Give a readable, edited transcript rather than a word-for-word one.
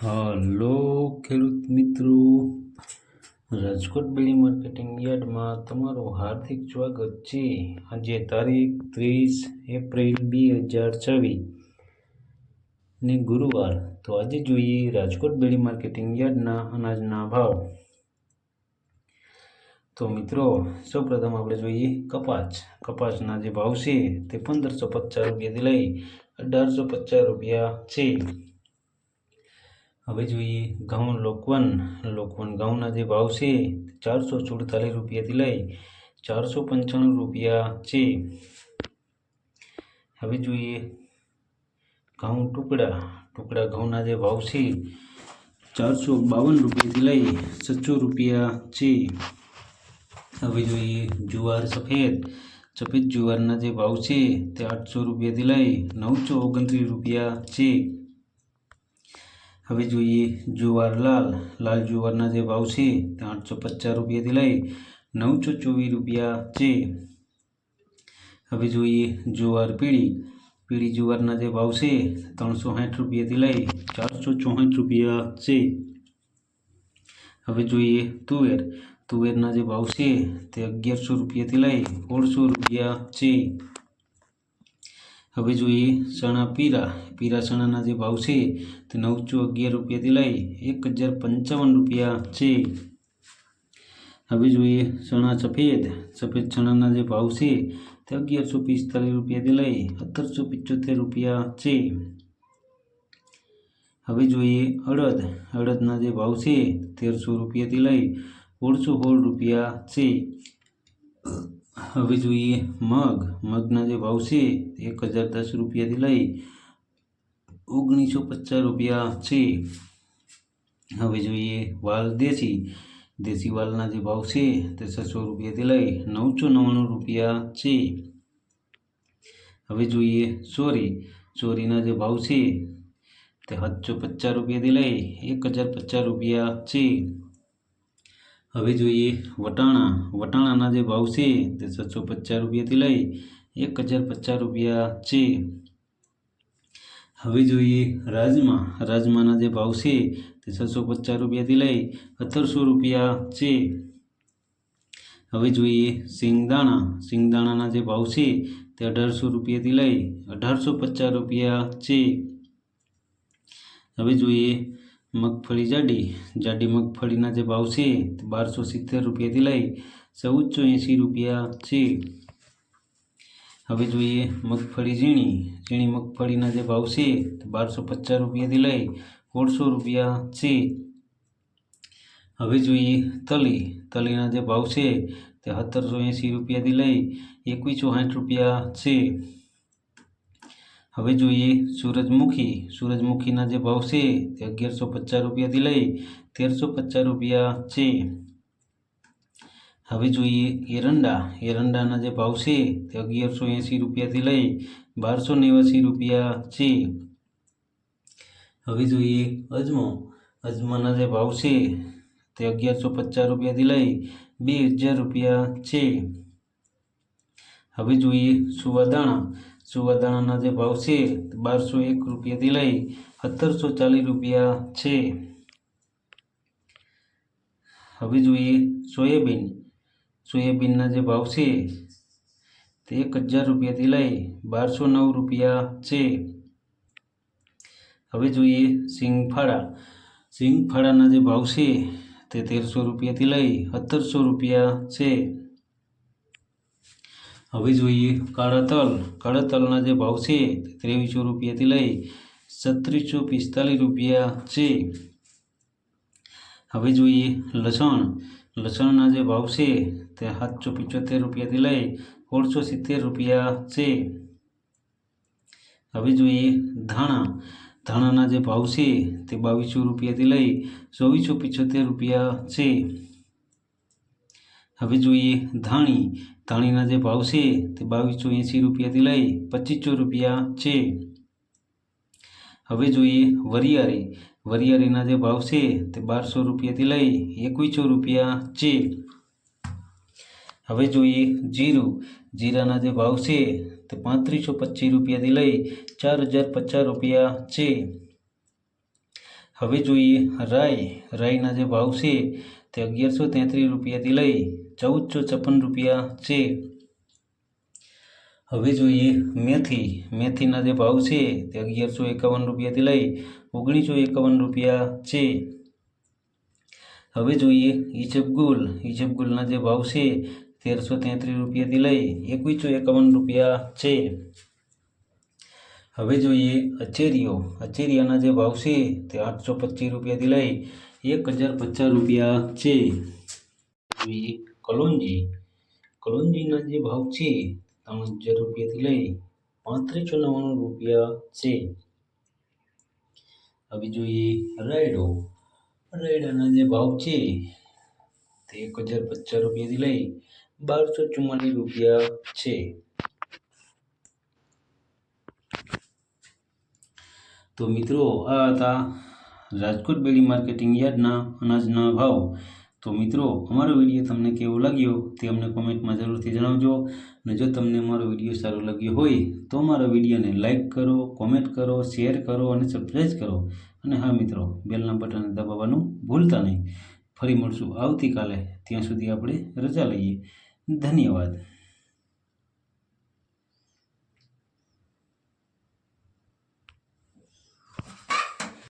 Hello ખેડૂત મિત્રો, રાજકોટ બેડી marketing યાર્ડમાં તમારું હાર્દિક સ્વાગત છે। આજે તારીખ 30 એપ્રિલ 2024 ને ગુરુવાર। તો આજે જોઈએ રાજકોટ બેડી માર્કેટિંગ યાર્ડના અનાજના ભાવ। તો મિત્રો, સૌપ્રથમ આપણે જોઈએ કપાસના જે ભાવ છે તે 1550 રૂપિયાથી લઈ 1850 રૂપિયા છે। હવે જોઈએ ઘઉં લોકવન ઘઉંના જે ભાવ છે 447 રૂપિયાથી લઈ 495 રૂપિયા છે। હવે જોઈએ ઘઉં ટુકડા ઘઉંના જે ભાવ છે 452 રૂપિયાથી લઈ 600 રૂપિયા છે। હવે જોઈએ જુવાર સફેદ જુવારના જે ભાવ છે તે 800 રૂપિયાથી લઈ 929 રૂપિયા છે। હવે જોઈએ જુવાર લાલ જુવારના જે ભાવ છે તે 850 રૂપિયાથી લઈ 924 રૂપિયા છે। હવે જોઈએ જુવાર પીળી જુવારના જે ભાવ છે 360 રૂપિયાથી લઈ 464 રૂપિયા છે। હવે જોઈએ તુવેરના જે ભાવ છે તે 1100 રૂપિયાથી લઈ 1600 રૂપિયા છે। હવે જોઈએ ચણા પીરા ચણાના જે ભાવ છે તે 911 રૂપિયાથી લઈ 1055 રૂપિયા છે। હવે જોઈએ ચણા સફેદ ચણાના જે ભાવ છે તે 1145 રૂપિયાથી લઈ 1775 રૂપિયા છે। હવે જોઈએ અડદના જે ભાવ છે 1300 રૂપિયાથી લઈ 1616 રૂપિયા છે। હવે જોઈએ મગના જે ભાવ છે 1010 રૂપિયાથી લઈ 1950 રૂપિયા છે। હવે જોઈએ વાલ દેશી વાલના જે ભાવ છે તે 600 રૂપિયાથી લઈ 999 રૂપિયા છે। હવે જોઈએ ચોરીના જે ભાવ છે તે 750 રૂપિયાથી લઈ 1050 રૂપિયા છે। હવે જોઈએ વટાણાના જે ભાવ છે તે 750 રૂપિયાથી લઈ 1050 રૂપિયા છે। હવે જોઈએ રાજમાના જે ભાવ છે તે 650 રૂપિયાથી લઈ 1800 રૂપિયા છે। હવે જોઈએ સિંગદાણાના જે ભાવ છે તે 1800 રૂપિયાથી લઈ 1850 રૂપિયા છે। હવે જોઈએ મગફળી જાડી મગફળીના જે ભાવ છે તે 1270 રૂપિયાથી લઈ 1480 રૂપિયા છે। હવે જોઈએ મગફળી ઝીણી મગફળીના જે ભાવ છે તે 1250 રૂપિયાથી લઈ 1600 રૂપિયા છે। હવે જોઈએ તલીના જે ભાવ છે તે 1780 રૂપિયાથી લઈ 2160 રૂપિયા છે। હવે જોઈએ સૂરજમુખીના જે ભાવ છે તે 1150 રૂપિયાથી લઈ 1350 રૂપિયા છે। હવે જોઈએ એરંડાના જે ભાવ છે તે 1180 રૂપિયાથી લઈ 1289 રૂપિયા છે। હવે જોઈએ અજમાના જે ભાવ છે તે 1150 રૂપિયાથી લઈ 2000 રૂપિયા છે। હવે જોઈએ સુવાદાણાના જે ભાવ છે તે 1201 રૂપિયાથી લઈ 1740 રૂપિયા છે। હવે જોઈએ સોયાબીનના જે ભાવ છે તે 1000 રૂપિયાથી લઈ 1209 રૂપિયા છે। હવે જોઈએ સિંગફાળાના જે ભાવ છે તે 1300 રૂપિયાથી લઈ 1700 રૂપિયા છે। હવે જોઈએ કાળા તલના જે ભાવ છે તે 2300 રૂપિયાથી લઈ 3645 રૂપિયા છે। હવે જોઈએ લસણના જે ભાવ છે તે 775 રૂપિયાથી લઈ 1670 રૂપિયા છે। હવે જોઈએ ધાણાના જે ભાવ છે તે 2200 રૂપિયાથી લઈ 2475 રૂપિયા છે। હવે જોઈએ ધાણીના જે ભાવ છે તે 2280 રૂપિયાથી લઈ 2500 રૂપિયા છે। હવે જોઈએ વરિયાળીના જે ભાવ છે તે 1200 રૂપિયાથી લઈ 2100 રૂપિયા છે। હવે જોઈએ જીરાના જે ભાવ છે તે 3525 રૂપિયાથી લઈ 4050 રૂપિયા છે। હવે જોઈએ રાઈના જે ભાવ છે તે 1133 રૂપિયાથી લઈ 1456 રૂપિયા છે. હવે જોઈએ મેથીના જે ભાવ છે તે 1151 રૂપિયાથી લઈ 1951 રૂપિયા છે. હવે જોઈએ ઈસબગુલના જે ભાવ છે 1333 રૂપિયાથી લઈ 2151 રૂપિયા છે. હવે જોઈએ અચેરિયાના જે ભાવ છે તે 825 રૂપિયાથી લઈ 1050 રૂપિયા છે. જોઈએ કલોંજીના જે ભાવ છે 3000 રૂપિયાથી લઈ 3599 રૂપિયા છે. હવે જોઈએ રાયડાના જે ભાવ છે તે 1050 રૂપિયાથી લઈ 1244 રૂપિયા છે. તો મિત્રો આ હતા રાજકોટ બેડી માર્કેટિંગ યાર્ડના અનાજના ભાવ. તો મિત્રો અમારો વિડીયો તમને કેવો લાગ્યો તે અમને કોમેન્ટમાં જરૂરથી જણાવજો. અને જો તમને અમારો વિડીયો સારો લાગ્યો હોય તો અમારા વિડીયોને લાઇક કરો, કોમેન્ટ કરો, શેર કરો અને સબસ્ક્રાઈબ કરો. અને હા મિત્રો, બેલના બટનને દબાવવાનું ભૂલતા નહીં. ફરી મળશું આવતીકાલે. ત્યાં સુધી આપણે રજા લઈએ. ધન્યવાદ.